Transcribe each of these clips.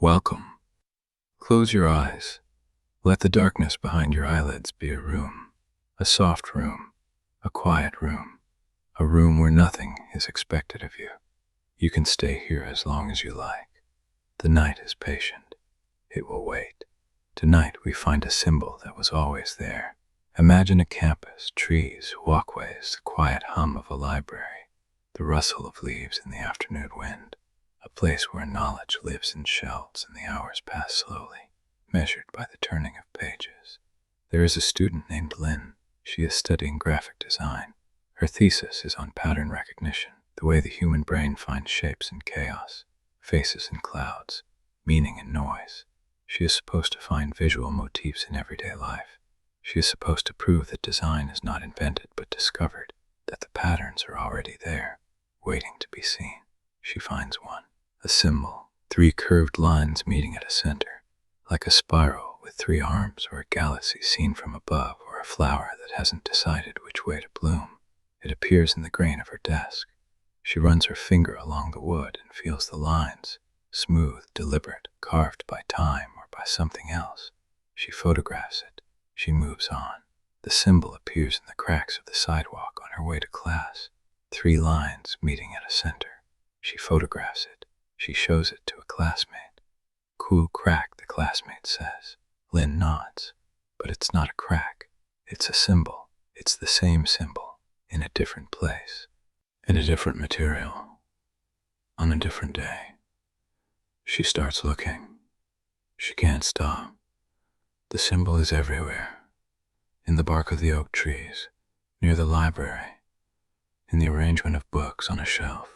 Welcome. Close your eyes. Let the darkness behind your eyelids be a room, a soft room, a quiet room, a room where nothing is expected of you. You can stay here as long as you like. The night is patient. It will wait. Tonight we find a symbol that was always there. Imagine a campus, trees, walkways, the quiet hum of a library, the rustle of leaves in the afternoon wind, a place where knowledge lives in shelves and the hours pass slowly, measured by the turning of pages. There is a student named Lynn. She is studying graphic design. Her thesis is on pattern recognition, the way the human brain finds shapes in chaos, faces in clouds, meaning in noise. She is supposed to find visual motifs in everyday life. She is supposed to prove that design is not invented but discovered, that the patterns are already there, waiting to be seen. She finds one, a symbol, 3 curved lines meeting at a center, like a spiral with 3 arms or a galaxy seen from above or a flower that hasn't decided which way to bloom. It appears in the grain of her desk. She runs her finger along the wood and feels the lines, smooth, deliberate, carved by time or by something else. She photographs it. She moves on. The symbol appears in the cracks of the sidewalk on her way to class, 3 lines meeting at a center. She photographs it. She shows it to a classmate. "Cool crack," the classmate says. Lynn nods. But it's not a crack. It's a symbol. It's the same symbol, in a different place, in a different material, on a different day. She starts looking. She can't stop. The symbol is everywhere. In the bark of the oak trees, near the library, in the arrangement of books on a shelf.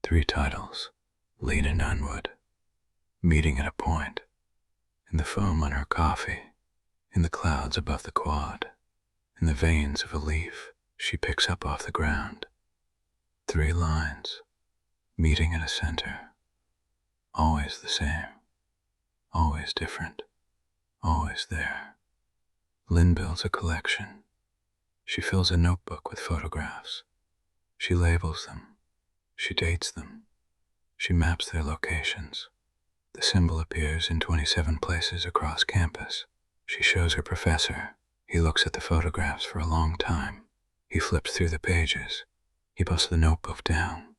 3 titles, Lean and Unwood, Meeting at a Point, in the foam on her coffee, in the clouds above the quad, in the veins of a leaf she picks up off the ground. 3 lines, meeting at a center, always the same, always different, always there. Lynn builds a collection. She fills a notebook with photographs. She labels them. She dates them. She maps their locations. The symbol appears in 27 places across campus. She shows her professor. He looks at the photographs for a long time. He flips through the pages. He busts the notebook down.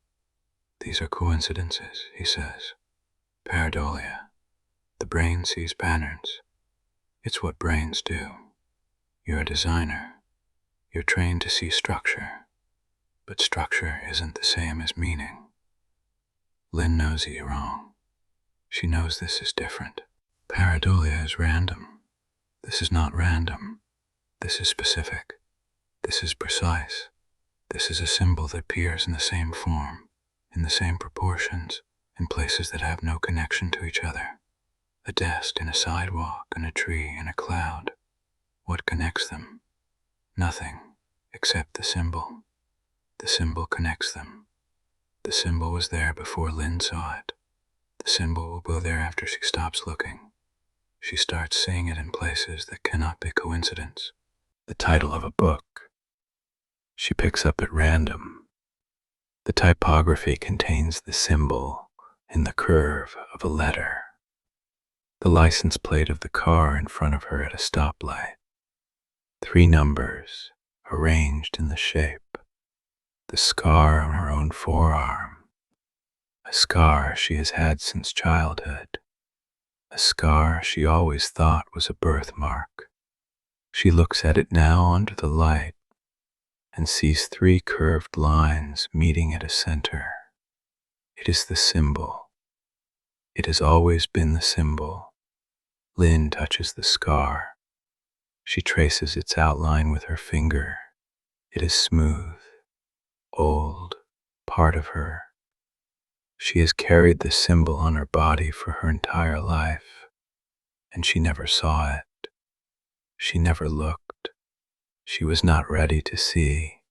"These are coincidences," he says. "Pareidolia. The brain sees patterns. It's what brains do. You're a designer. You're trained to see structure. But structure isn't the same as meaning." Lynn knows you're wrong. She knows this is different. Pareidolia is random. This is not random. This is specific. This is precise. This is a symbol that appears in the same form, in the same proportions, in places that have no connection to each other. A desk in a sidewalk, and a tree in a cloud. What connects them? Nothing, except the symbol. The symbol connects them. The symbol was there before Lynn saw it. The symbol will go there after she stops looking. She starts seeing it in places that cannot be coincidence. The title of a book. She picks up at random. The typography contains the symbol in the curve of a letter. The license plate of the car in front of her at a stoplight. 3 numbers arranged in the shape. The scar on her own forearm. A scar she has had since childhood. A scar she always thought was a birthmark. She looks at it now under the light and sees 3 curved lines meeting at a center. It is the symbol. It has always been the symbol. Lynn touches the scar. She traces its outline with her finger. It is smooth, old, part of her. She has carried the symbol on her body for her entire life, and she never saw it. She never looked. She was not ready to see.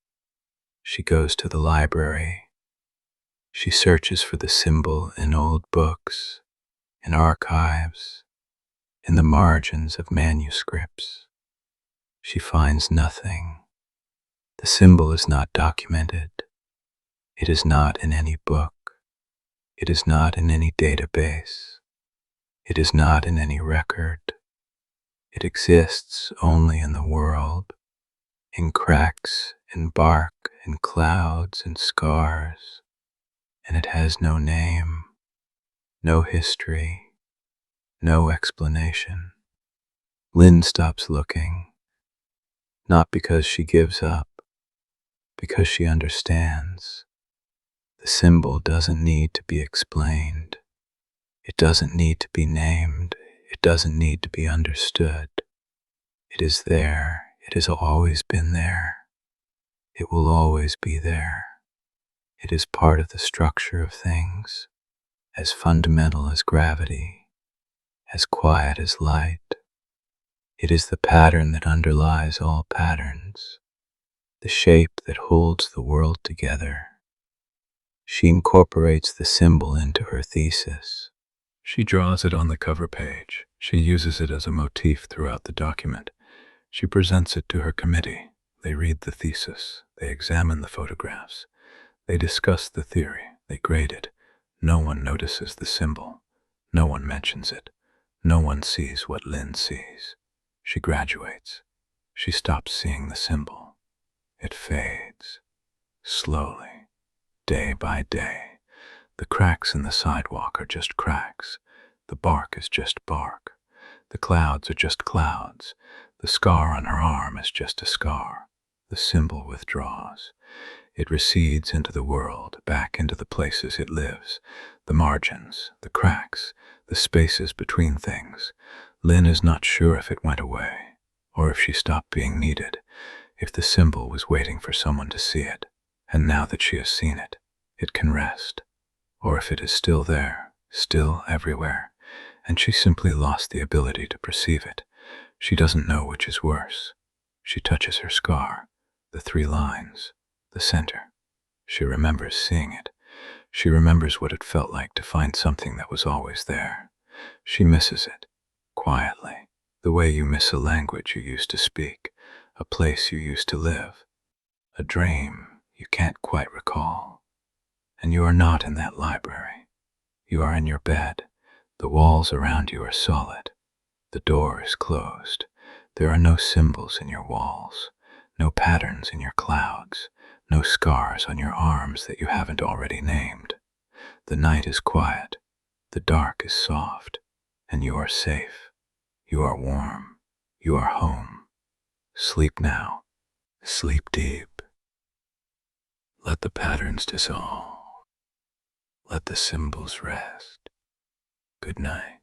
She goes to the library. She searches for the symbol in old books, in archives, in the margins of manuscripts. She finds nothing. The symbol is not documented. It is not in any book. It is not in any database. It is not in any record. It exists only in the world, in cracks, in bark, in clouds, in scars, and it has no name, no history, no explanation. Lynn stops looking, not because she gives up, because she understands. The symbol doesn't need to be explained. It doesn't need to be named. It doesn't need to be understood. It is there. It has always been there. It will always be there. It is part of the structure of things, as fundamental as gravity, as quiet as light. It is the pattern that underlies all patterns, the shape that holds the world together. She incorporates the symbol into her thesis. She draws it on the cover page. She uses it as a motif throughout the document. She presents it to her committee. They read the thesis. They examine the photographs. They discuss the theory. They grade it. No one notices the symbol. No one mentions it. No one sees what Lynn sees. She graduates. She stops seeing the symbol. It fades. Slowly. Day by day. The cracks in the sidewalk are just cracks. The bark is just bark. The clouds are just clouds. The scar on her arm is just a scar. The symbol withdraws. It recedes into the world, back into the places it lives, the margins, the cracks, the spaces between things. Lynn is not sure if it went away, or if she stopped being needed, if the symbol was waiting for someone to see it, and now that she has seen it, it can rest. Or if it is still there, still everywhere, and she simply lost the ability to perceive it. She doesn't know which is worse. She touches her scar, the 3 lines, the center. She remembers seeing it. She remembers what it felt like to find something that was always there. She misses it, quietly, the way you miss a language you used to speak, a place you used to live, a dream you can't quite recall. And you are not in that library. You are in your bed. The walls around you are solid. The door is closed. There are no symbols in your walls, no patterns in your clouds, no scars on your arms that you haven't already named. The night is quiet. The dark is soft. And you are safe. You are warm. You are home. Sleep now. Sleep deep. Let the patterns dissolve. Let the symbols rest. Good night.